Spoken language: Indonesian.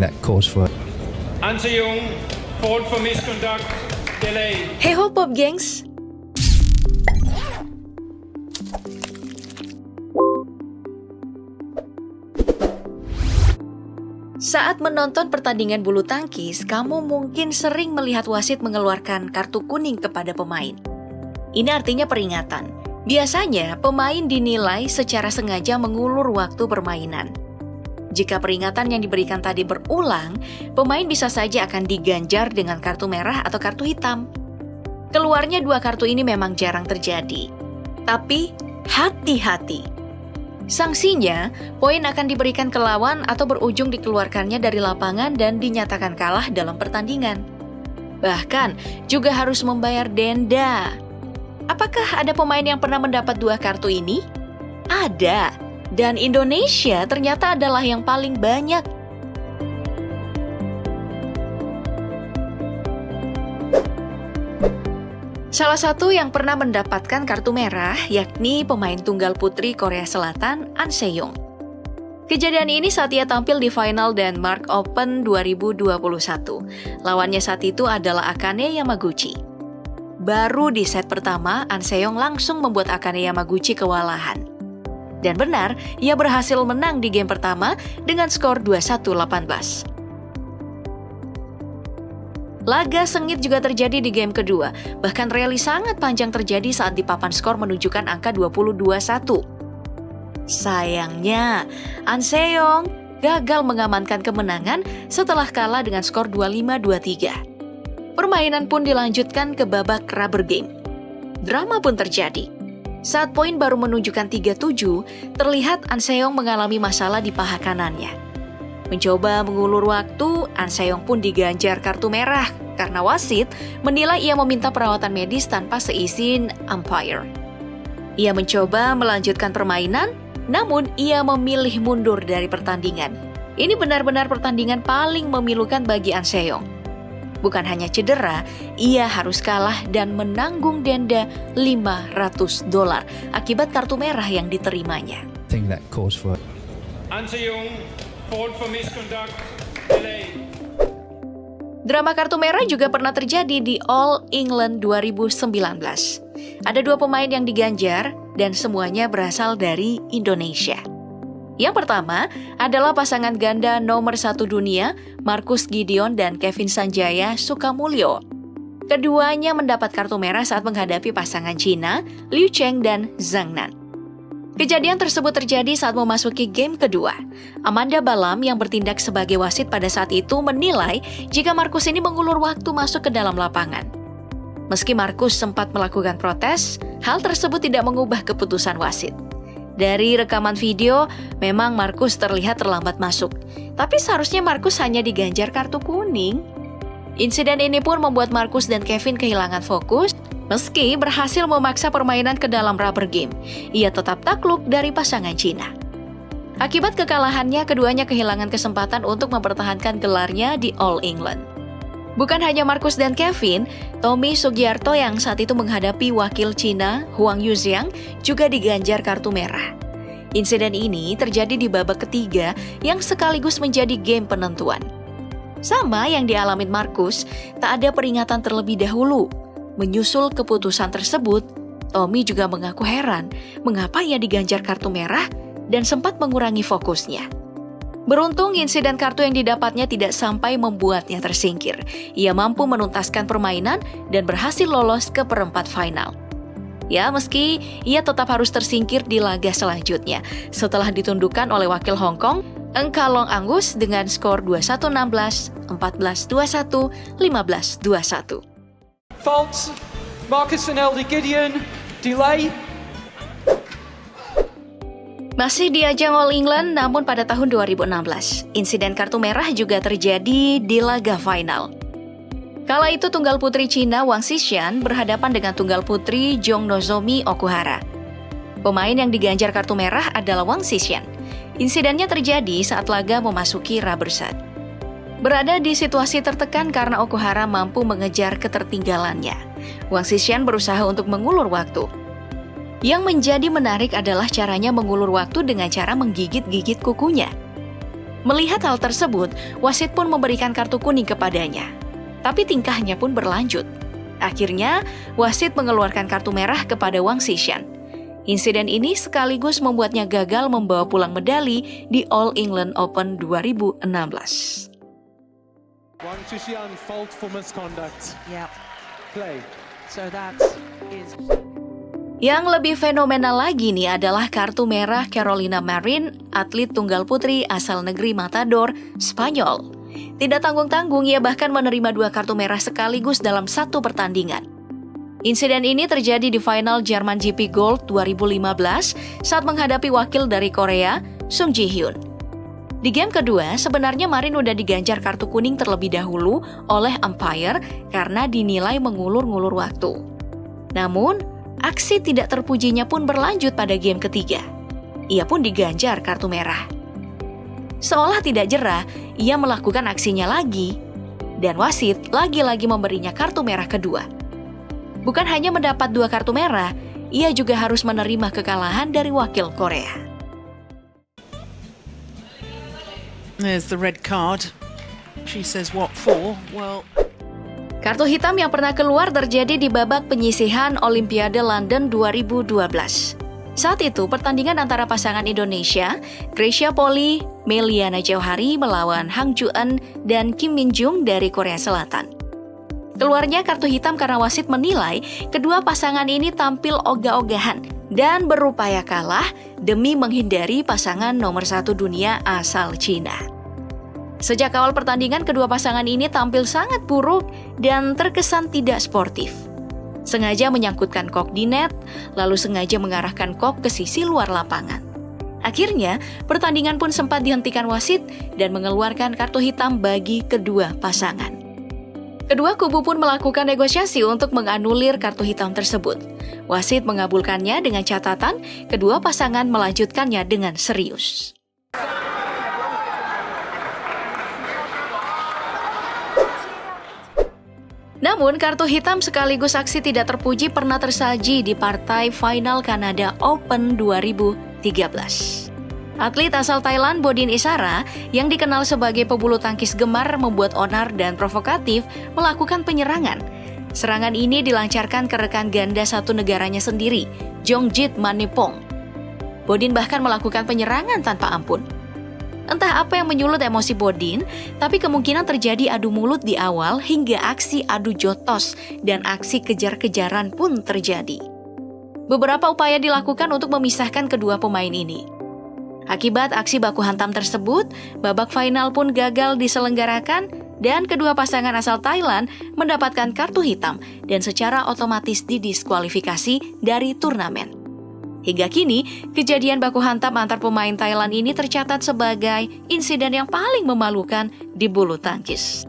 that calls for An Se-young fault for misconduct, delay. Hey ho Pop Gengs! Saat menonton pertandingan bulu tangkis, kamu mungkin sering melihat wasit mengeluarkan kartu kuning kepada pemain. Ini artinya peringatan. Biasanya, pemain dinilai secara sengaja mengulur waktu permainan. Jika peringatan yang diberikan tadi berulang, pemain bisa saja akan diganjar dengan kartu merah atau kartu hitam. Keluarnya dua kartu ini memang jarang terjadi. Tapi, hati-hati. Sanksinya, poin akan diberikan ke lawan atau berujung dikeluarkannya dari lapangan dan dinyatakan kalah dalam pertandingan. Bahkan, juga harus membayar denda. Apakah ada pemain yang pernah mendapat dua kartu ini? Ada, dan Indonesia ternyata adalah yang paling banyak. Salah satu yang pernah mendapatkan kartu merah yakni pemain tunggal putri Korea Selatan, An Se-young. Kejadian ini saat ia tampil di final Denmark Open 2021. Lawannya saat itu adalah Akane Yamaguchi. Baru di set pertama, An Se-young langsung membuat Akane Yamaguchi kewalahan. Dan benar, ia berhasil menang di game pertama dengan skor 21-18. Laga sengit juga terjadi di game kedua, bahkan rally sangat panjang terjadi saat di papan skor menunjukkan angka 22-1. Sayangnya, An Se-young gagal mengamankan kemenangan setelah kalah dengan skor 25-23. Permainan pun dilanjutkan ke babak rubber game. Drama pun terjadi. Saat poin baru menunjukkan 3-7, terlihat An Se-young mengalami masalah di paha kanannya. Mencoba mengulur waktu, An Se-young pun diganjar kartu merah karena wasit menilai ia meminta perawatan medis tanpa seizin umpire. Ia mencoba melanjutkan permainan, namun ia memilih mundur dari pertandingan. Ini benar-benar pertandingan paling memilukan bagi An Se-young. Bukan hanya cedera, ia harus kalah dan menanggung denda $500 akibat kartu merah yang diterimanya. thing that calls for An Se-young fault for misconduct, delay. Drama kartu merah juga pernah terjadi di All England 2019. Ada dua pemain yang diganjar dan semuanya berasal dari Indonesia. Yang pertama adalah pasangan ganda nomor 1 dunia, Marcus Gideon dan Kevin Sanjaya Sukamulyo. Keduanya mendapat kartu merah saat menghadapi pasangan Cina, Liu Cheng dan Zhang Nan. Kejadian tersebut terjadi saat memasuki game kedua. Amanda Balam yang bertindak sebagai wasit pada saat itu menilai jika Marcus ini mengulur waktu masuk ke dalam lapangan. Meski Marcus sempat melakukan protes, hal tersebut tidak mengubah keputusan wasit. Dari rekaman video, memang Marcus terlihat terlambat masuk. Tapi seharusnya Marcus hanya diganjar kartu kuning. Insiden ini pun membuat Marcus dan Kevin kehilangan fokus. Meski berhasil memaksa permainan ke dalam rubber game, ia tetap takluk dari pasangan Cina. Akibat kekalahannya, keduanya kehilangan kesempatan untuk mempertahankan gelarnya di All England. Bukan hanya Marcus dan Kevin, Tommy Sugiarto yang saat itu menghadapi wakil Cina, Huang Yuxiang, juga diganjar kartu merah. Insiden ini terjadi di babak ketiga yang sekaligus menjadi game penentuan. Sama yang dialami Marcus, tak ada peringatan terlebih dahulu. Menyusul keputusan tersebut, Tommy juga mengaku heran mengapa ia diganjar kartu merah dan sempat mengurangi fokusnya. Beruntung insiden kartu yang didapatnya tidak sampai membuatnya tersingkir. Ia mampu menuntaskan permainan dan berhasil lolos ke perempat final. Ya, meski ia tetap harus tersingkir di laga selanjutnya setelah ditundukkan oleh wakil Hong Kong, Engkalong Angus dengan skor 21-16, 14-21, 15-21. Faults, Marcus and Elder Gideon, delay. Masih di ajang All England, namun pada tahun 2016, insiden kartu merah juga terjadi di laga final. Kala itu tunggal putri Cina Wang Xishan berhadapan dengan tunggal putri Jong Nozomi Okuhara. Pemain yang diganjar kartu merah adalah Wang Xishan. Insidennya terjadi saat laga memasuki rubber set. Berada di situasi tertekan karena Okuhara mampu mengejar ketertinggalannya. Wang Xishan berusaha untuk mengulur waktu. Yang menjadi menarik adalah caranya mengulur waktu dengan cara menggigit-gigit kukunya. Melihat hal tersebut, wasit pun memberikan kartu kuning kepadanya. Tapi tingkahnya pun berlanjut. Akhirnya, wasit mengeluarkan kartu merah kepada Wang Xishan. Insiden ini sekaligus membuatnya gagal membawa pulang medali di All England Open 2016. Wang Xishan fault for misconduct. Yeah. Play. So that is. Yang lebih fenomenal lagi nih adalah kartu merah Carolina Marin, atlet tunggal putri asal negeri Matador, Spanyol. Tidak tanggung-tanggung, ia bahkan menerima 2 kartu merah sekaligus dalam satu pertandingan. Insiden ini terjadi di final Jerman GP Gold 2015 saat menghadapi wakil dari Korea, Sung Ji-hyun. Di game kedua, sebenarnya Marin udah diganjar kartu kuning terlebih dahulu oleh umpire karena dinilai mengulur-ngulur waktu. Namun, aksi tidak terpujinya pun berlanjut pada game ketiga. Ia pun diganjar kartu merah. Seolah tidak jerah, ia melakukan aksinya lagi. Dan wasit lagi-lagi memberinya kartu merah kedua. Bukan hanya mendapat 2 kartu merah, ia juga harus menerima kekalahan dari wakil Korea. There's the red card. She says what for? Well, Kartu hitam yang pernah keluar terjadi di babak penyisihan Olimpiade London 2012. Saat itu, pertandingan antara pasangan Indonesia, Greysia Poli, Meliana Jauhari melawan Hang Ju-eun dan Kim Min-jung dari Korea Selatan. Keluarnya kartu hitam karena wasit menilai kedua pasangan ini tampil ogah-ogahan dan berupaya kalah demi menghindari pasangan nomor 1 dunia asal Cina. Sejak awal pertandingan, kedua pasangan ini tampil sangat buruk dan terkesan tidak sportif. Sengaja menyangkutkan kok di net, lalu sengaja mengarahkan kok ke sisi luar lapangan. Akhirnya, pertandingan pun sempat dihentikan wasit dan mengeluarkan kartu hitam bagi kedua pasangan. Kedua kubu pun melakukan negosiasi untuk menganulir kartu hitam tersebut. Wasit mengabulkannya dengan catatan kedua pasangan melanjutkannya dengan serius. Namun, kartu hitam sekaligus aksi tidak terpuji pernah tersaji di partai final Kanada Open 2013. Atlet asal Thailand Bodin Isara yang dikenal sebagai pebulu tangkis gemar membuat onar dan provokatif melakukan penyerangan. Serangan ini dilancarkan ke rekan ganda satu negaranya sendiri, Jongjit Manipong. Bodin bahkan melakukan penyerangan tanpa ampun. Entah apa yang menyulut emosi Bodin, tapi kemungkinan terjadi adu mulut di awal hingga aksi adu jotos dan aksi kejar-kejaran pun terjadi. Beberapa upaya dilakukan untuk memisahkan kedua pemain ini. Akibat aksi baku hantam tersebut, babak final pun gagal diselenggarakan dan kedua pasangan asal Thailand mendapatkan kartu hitam dan secara otomatis didiskualifikasi dari turnamen. Hingga kini, kejadian baku hantam antar pemain Thailand ini tercatat sebagai insiden yang paling memalukan di bulu tangkis.